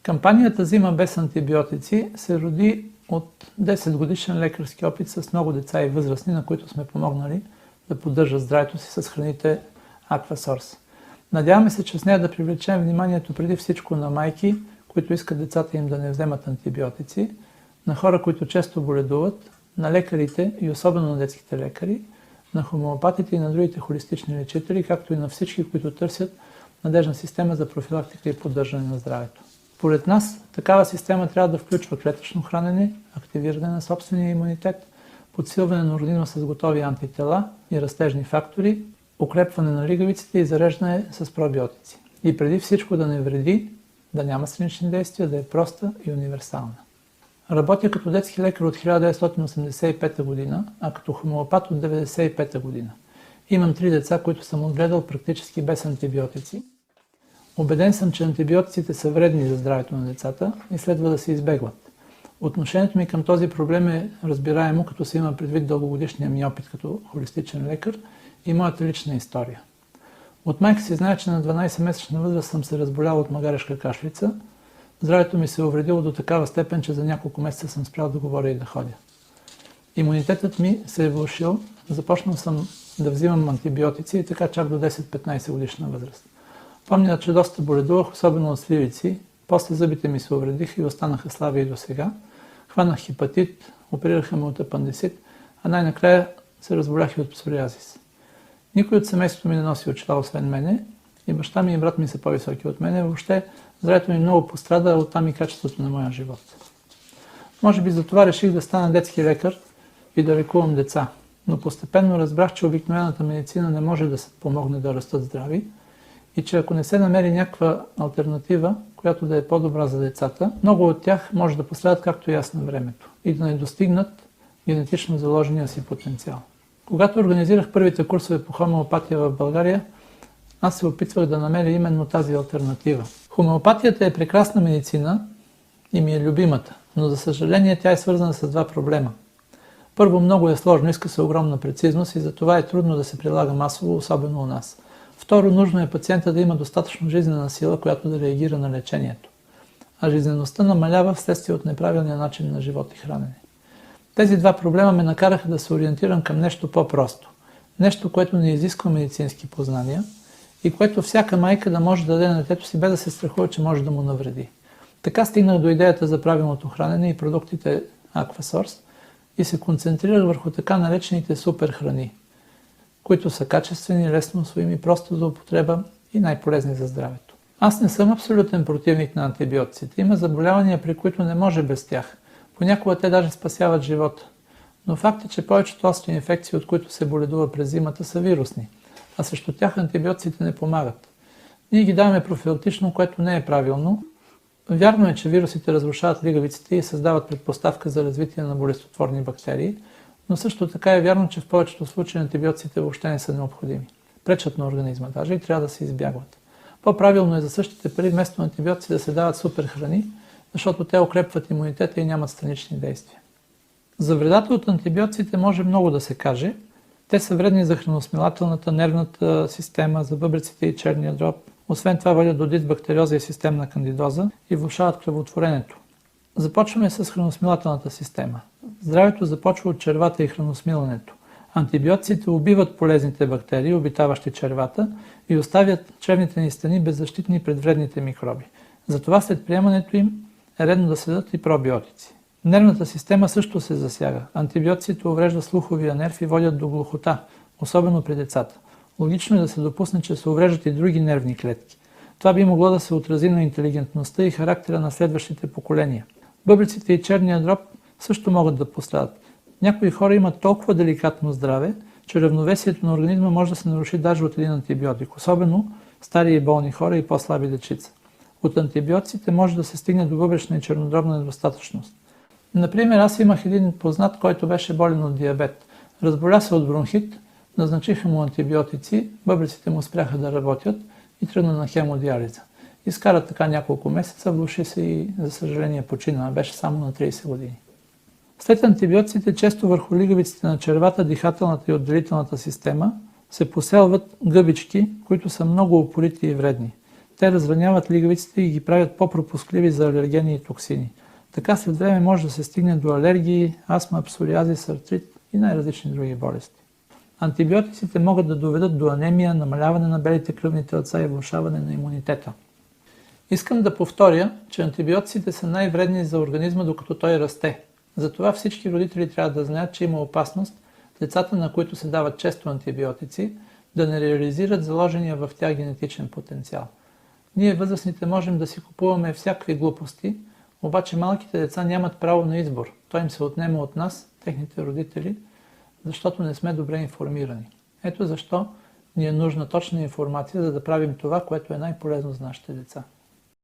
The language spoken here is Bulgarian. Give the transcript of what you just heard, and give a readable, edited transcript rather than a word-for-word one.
Кампанията Зима без антибиотици се роди от 10 годишен лекарски опит с много деца и възрастни, на които сме помогнали да поддържат здравето си с храните Aquasource. Надяваме се, че с нея да привлечем вниманието преди всичко на майки, които искат децата им да не вземат антибиотици, на хора, които често боледуват, на лекарите и особено на детските лекари, на хомеопатите и на другите холистични лечители, както и на всички, които търсят надежна система за профилактика и поддържане на здравето. Според нас, такава система трябва да включва клетъчно хранене, активиране на собствения имунитет, подсилване на организма с готови антитела и растежни фактори, укрепване на лигавиците и зареждане с пробиотици. И преди всичко да не вреди, да няма странични действия, да е проста и универсална. Работя като детски лекар от 1985 година, а като хомеопат от 1995 година. Имам 3 деца, които съм отгледал практически без антибиотици. Убеден съм, че антибиотиците са вредни за здравето на децата и следва да се избегват. Отношението ми към този проблем е разбираемо, като се има предвид дългогодишния ми опит като холистичен лекар и моята лична история. От майка си знае, че на 12-месечна възраст съм се разболял от магарешка кашлица. Здравето ми се е увредило до такава степен, че за няколко месеца съм спрял да говоря и да ходя. Имунитетът ми се е влошил, започнал съм да взимам антибиотици и така чак до 10-15 годишна възраст. Помня, че доста боледувах, особено от сливици. После зъбите ми се увредиха и останаха слаби и до сега. Хванах хепатит, оперираха ме от апандисит, а най-накрая се разболях и от псориазис. Никой от семейството ми не носи очила, освен мене, и баща ми и брат ми са по-високи от мене. Въобще, здравето ми много пострада, оттам и качеството на моя живот. Може би затова реших да стана детски лекар и да лекувам деца, но постепенно разбрах, че обикновената медицина не може да се помогне да растат здрави и че ако не се намери някаква алтернатива, която да е по-добра за децата, много от тях може да пострадат както и аз на времето и да не достигнат генетично заложения си потенциал. Когато организирах първите курсове по хомеопатия в България, аз се опитвах да намеря именно тази алтернатива. Хомеопатията е прекрасна медицина и ми е любимата, но за съжаление тя е свързана с 2 проблема. Първо, много е сложно, иска се огромна прецизност и затова е трудно да се прилага масово, особено у нас. Второ, нужно е пациента да има достатъчно жизнена сила, която да реагира на лечението. А жизнеността намалява вследствие от неправилния начин на живот и хранене. Тези 2 проблема ме накараха да се ориентирам към нещо по-просто. Нещо, което не изисква медицински познания и което всяка майка да може да даде на детето си, без да се страхува, че може да му навреди. Така стигнах до идеята за правилното хранене и продуктите Aquasource и се концентрирах върху така наречените суперхрани, които са качествени, лесно усвоими, просто за употреба и най-полезни за здравето. Аз не съм абсолютен противник на антибиотиците. Има заболявания, при които не може без тях. Понякога те даже спасяват живота. Но факт е, че повечето остри инфекции, от които се боледува през зимата, са вирусни, а срещу тях антибиотиците не помагат. Ние ги даваме профилактично, което не е правилно. Вярно е, че вирусите разрушават лигавиците и създават предпоставка за развитие на болестотворни бактерии, но също така е вярно, че в повечето случаи антибиотиците въобще не са необходими. Пречат на организма даже и трябва да се избягват. По-правилно е за същите пари вместо антибиотици да се дават суперхрани, защото те укрепват имунитета и нямат странични действия. За вредата от антибиотиците може много да се каже. Те са вредни за храносмилателната, нервната система, за бъбреците и черния дроб. Освен това водят до дисбактериоза и системна кандидоза и влошават кръвотворенето. Започваме с храносмилателната система. Здравето започва от червата и храносмилането. Антибиотиците убиват полезните бактерии, обитаващи червата, и оставят чревните ни стени беззащитни пред вредните микроби. Затова след приемането им е редно да се дадат и пробиотици. Нервната система също се засяга. Антибиотиците увреждат слуховия нерв и водят до глухота, особено при децата. Логично е да се допусне, че се увреждат и други нервни клетки. Това би могло да се отрази на интелигентността и характера на следващите поколения. Бъбреците и черния дроб също могат да пострадат. Някои хора имат толкова деликатно здраве, че равновесието на организма може да се наруши даже от един антибиотик, особено стари и болни хора и по-слаби дечица. От антибиотиците може да се стигне до бъбречна и чернодробна недостатъчност. Например, аз имах един познат, който беше болен от диабет. Разболя се от бронхит, назначиха му антибиотици, бъбреците му спряха да работят и тръгна на хемодиализа. Изкара така няколко месеца, влоши се и, за съжаление, почина. Беше само на 30 години. След антибиотиците, често върху лигавиците на червата, дихателната и отделителната система се поселват гъбички, които са много упорити и вредни. Те разраняват лигавиците и ги правят по-пропускливи за алергени и токсини. Така след време може да се стигне до алергии, астма, псориазис, артрит и най-различни други болести. Антибиотиците могат да доведат до анемия, намаляване на белите кръвни телца и влошаване на имунитета. Искам да повторя, че антибиотиците са най-вредни за организма, докато той расте. Затова всички родители трябва да знаят, че има опасност децата, на които се дават често антибиотици, да не реализират заложения в тях генетичен потенциал. Ние, възрастните, можем да си купуваме всякакви глупости, обаче малките деца нямат право на избор. Той им се отнема от нас, техните родители, защото не сме добре информирани. Ето защо ни е нужна точна информация, за да правим това, което е най-полезно за нашите деца.